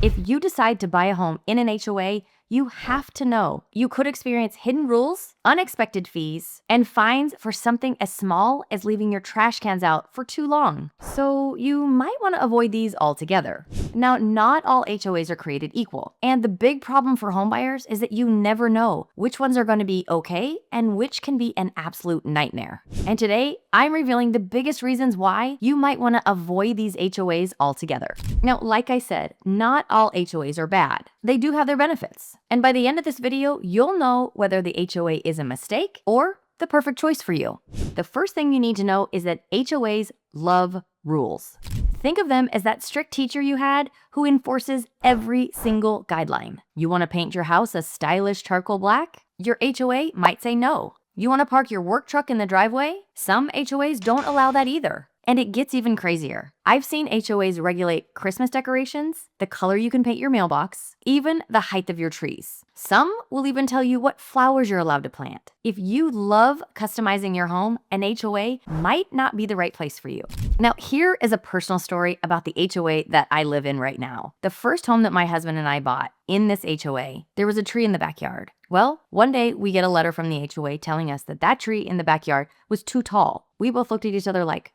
If you decide to buy a home in an HOA, you have to know you could experience hidden rules, unexpected fees, and fines for something as small as leaving your trash cans out for too long. So you might want to avoid these altogether. Now, not all HOAs are created equal, and the big problem for homebuyers is that you never know which ones are going to be okay and which can be an absolute nightmare. And today, I'm revealing the biggest reasons why you might want to avoid these HOAs altogether. Now, like I said, not all HOAs are bad. They do have their benefits. And by the end of this video, you'll know whether the HOA is a mistake or the perfect choice for you. The first thing you need to know is that HOAs love rules. Think of them as that strict teacher you had who enforces every single guideline. You want to paint your house a stylish charcoal black? Your HOA might say no. You want to park your work truck in the driveway? Some HOAs don't allow that either. And it gets even crazier. I've seen HOAs regulate Christmas decorations, the color you can paint your mailbox, even the height of your trees. Some will even tell you what flowers you're allowed to plant. If you love customizing your home, an HOA might not be the right place for you. Now, here is a personal story about the HOA that I live in right now. The first home that my husband and I bought in this HOA, there was a tree in the backyard. Well, one day we get a letter from the HOA telling us that that tree in the backyard was too tall. We both looked at each other like,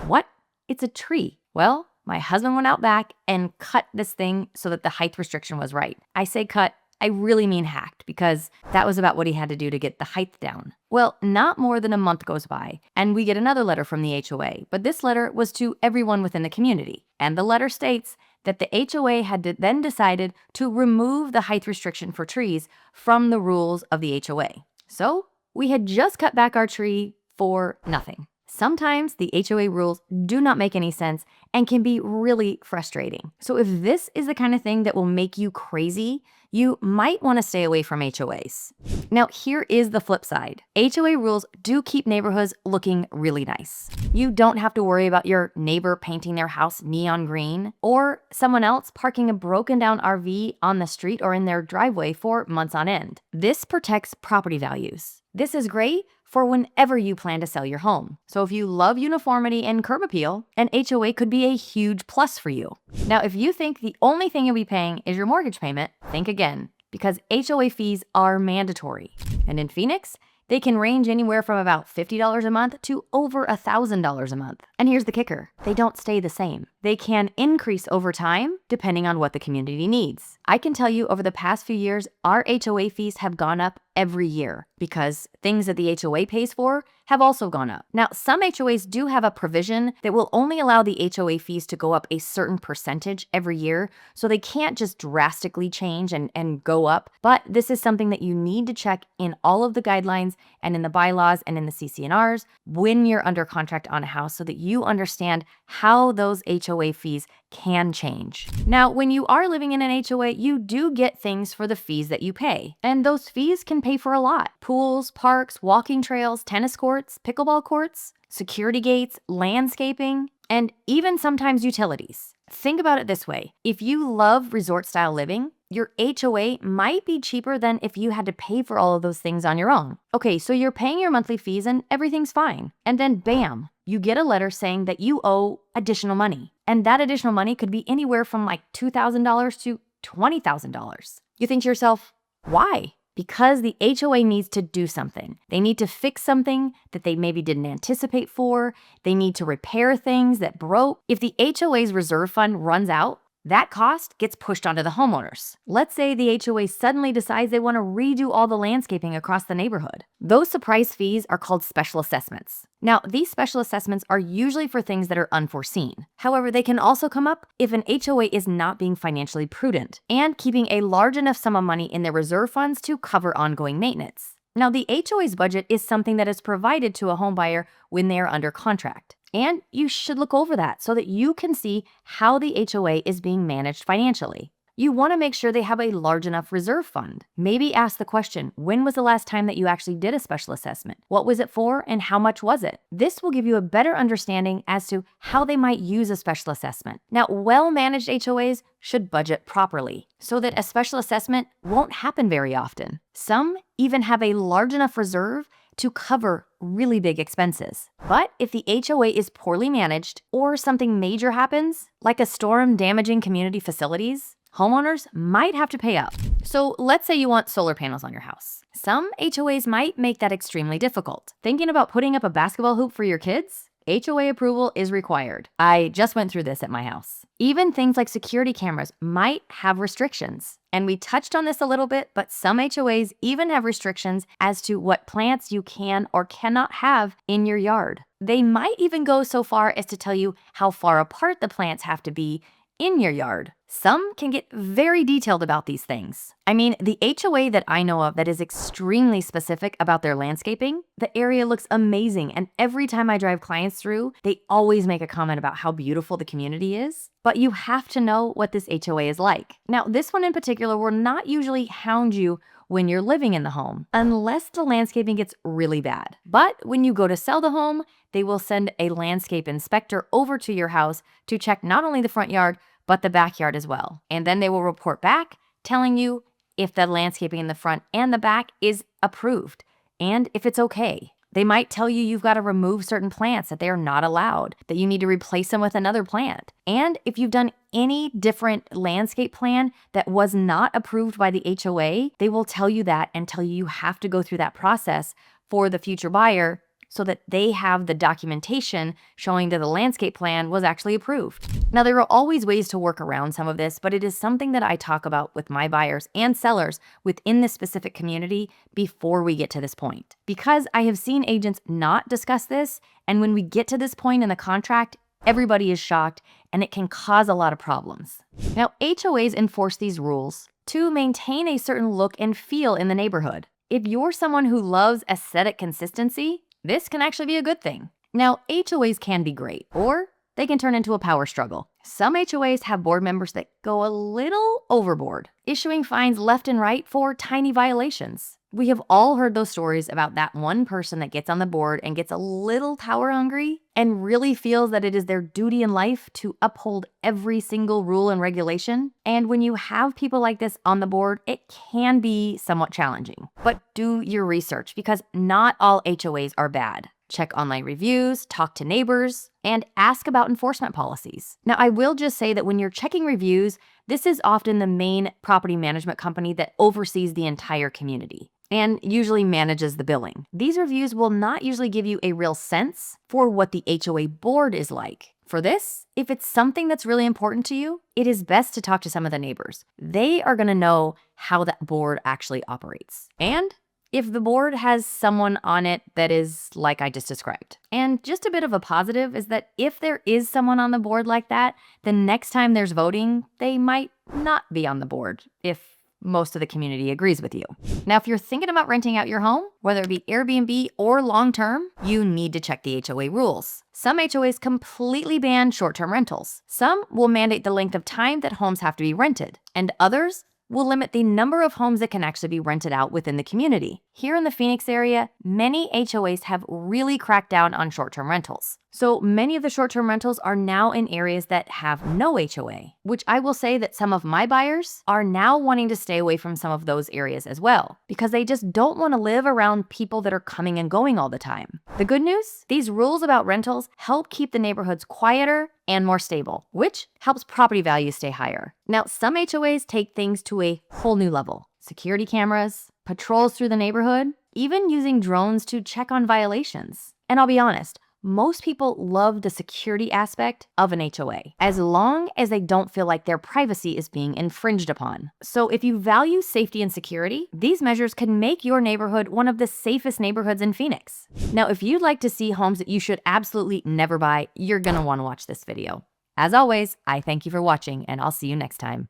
what? It's a tree. Well, my husband went out back and cut this thing so that the height restriction was right. I say cut, I really mean hacked, because that was about what he had to do to get the height down. Well, not more than a month goes by, and we get another letter from the HOA, but this letter was to everyone within the community. And the letter states that the HOA had then decided to remove the height restriction for trees from the rules of the HOA. So we had just cut back our tree for nothing. Sometimes the HOA rules do not make any sense and can be really frustrating. So if this is the kind of thing that will make you crazy, you might want to stay away from HOAs. Now, here is the flip side. HOA rules do keep neighborhoods looking really nice. You don't have to worry about your neighbor painting their house neon green or someone else parking a broken down RV on the street or in their driveway for months on end. This protects property values. This is great for whenever you plan to sell your home. So if you love uniformity and curb appeal, an HOA could be a huge plus for you. Now, if you think the only thing you'll be paying is your mortgage payment, think again, because HOA fees are mandatory. And in Phoenix, they can range anywhere from about $50 a month to over $1,000 a month. And here's the kicker, they don't stay the same. They can increase over time depending on what the community needs. I can tell you over the past few years, our HOA fees have gone up every year because things that the HOA pays for have also gone up. Now, some HOAs do have a provision that will only allow the HOA fees to go up a certain percentage every year, so they can't just drastically change and go up. But this is something that you need to check in all of the guidelines and in the bylaws and in the CC&Rs when you're under contract on a house so that you understand how those HOA fees can change. Now, when you are living in an HOA, you do get things for the fees that you pay, and those fees can pay for a lot. Pools, parks, walking trails, tennis courts, pickleball courts, security gates, landscaping, and even sometimes utilities. Think about it this way. If you love resort-style living, your HOA might be cheaper than if you had to pay for all of those things on your own. Okay, so you're paying your monthly fees and everything's fine. And then bam, you get a letter saying that you owe additional money. And that additional money could be anywhere from like $2,000 to $20,000. You think to yourself, why? Because the HOA needs to do something. They need to fix something that they maybe didn't anticipate for. They need to repair things that broke. If the HOA's reserve fund runs out, that cost gets pushed onto the homeowners. Let's say the HOA suddenly decides they want to redo all the landscaping across the neighborhood. Those surprise fees are called special assessments. Now, these special assessments are usually for things that are unforeseen. However, they can also come up if an HOA is not being financially prudent and keeping a large enough sum of money in their reserve funds to cover ongoing maintenance. Now, the HOA's budget is something that is provided to a homebuyer when they are under contract. And you should look over that so that you can see how the HOA is being managed financially. You want to make sure they have a large enough reserve fund. Maybe ask the question, when was the last time that you actually did a special assessment? What was it for and how much was it? This will give you a better understanding as to how they might use a special assessment. Now, well-managed HOAs should budget properly so that a special assessment won't happen very often. Some even have a large enough reserve to cover really big expenses. But if the HOA is poorly managed or something major happens, like a storm damaging community facilities, homeowners might have to pay up. So let's say you want solar panels on your house. Some HOAs might make that extremely difficult. Thinking about putting up a basketball hoop for your kids? HOA approval is required. I just went through this at my house. Even things like security cameras might have restrictions. And we touched on this a little bit, but some HOAs even have restrictions as to what plants you can or cannot have in your yard. They might even go so far as to tell you how far apart the plants have to be in your yard. Some can get very detailed about these things. I mean, the HOA that I know of that is extremely specific about their landscaping, the area looks amazing, and every time I drive clients through, they always make a comment about how beautiful the community is. But you have to know what this HOA is like. Now, this one in particular will not usually hound you when you're living in the home, unless the landscaping gets really bad. But when you go to sell the home, they will send a landscape inspector over to your house to check not only the front yard, but the backyard as well. And then they will report back telling you if the landscaping in the front and the back is approved and if it's okay. They might tell you you've got to remove certain plants, that they are not allowed, that you need to replace them with another plant. And if you've done any different landscape plan that was not approved by the HOA, they will tell you that and tell you have to go through that process for the future buyer so that they have the documentation showing that the landscape plan was actually approved. Now, there are always ways to work around some of this, but it is something that I talk about with my buyers and sellers within this specific community before we get to this point. Because I have seen agents not discuss this, and when we get to this point in the contract, everybody is shocked and it can cause a lot of problems. Now, HOAs enforce these rules to maintain a certain look and feel in the neighborhood. If you're someone who loves aesthetic consistency, this can actually be a good thing. Now, HOAs can be great, or they can turn into a power struggle. Some HOAs have board members that go a little overboard, issuing fines left and right for tiny violations. We have all heard those stories about that one person that gets on the board and gets a little power hungry and really feels that it is their duty in life to uphold every single rule and regulation. And when you have people like this on the board, it can be somewhat challenging. But do your research, because not all HOAs are bad. Check online reviews, talk to neighbors, and ask about enforcement policies. Now, I will just say that when you're checking reviews, this is often the main property management company that oversees the entire community and usually manages the billing. These reviews will not usually give you a real sense for what the HOA board is like. For this, if it's something that's really important to you, it is best to talk to some of the neighbors. They are going to know how that board actually operates. And if the board has someone on it that is like I just described. And just a bit of a positive is that if there is someone on the board like that, the next time there's voting, they might not be on the board if most of the community agrees with you. Now, if you're thinking about renting out your home, whether it be Airbnb or long-term, you need to check the HOA rules. Some HOAs completely ban short-term rentals. Some will mandate the length of time that homes have to be rented, and others will limit the number of homes that can actually be rented out within the community. Here in the Phoenix area, many HOAs have really cracked down on short-term rentals. So many of the short-term rentals are now in areas that have no HOA, which I will say that some of my buyers are now wanting to stay away from some of those areas as well, because they just don't want to live around people that are coming and going all the time. The good news, these rules about rentals help keep the neighborhoods quieter and more stable, which helps property values stay higher. Now, some HOAs take things to a whole new level. Security cameras, patrols through the neighborhood, even using drones to check on violations. And I'll be honest, most people love the security aspect of an HOA, as long as they don't feel like their privacy is being infringed upon. So if you value safety and security, these measures can make your neighborhood one of the safest neighborhoods in Phoenix. Now, if you'd like to see homes that you should absolutely never buy, you're gonna wanna watch this video. As always, I thank you for watching, and I'll see you next time.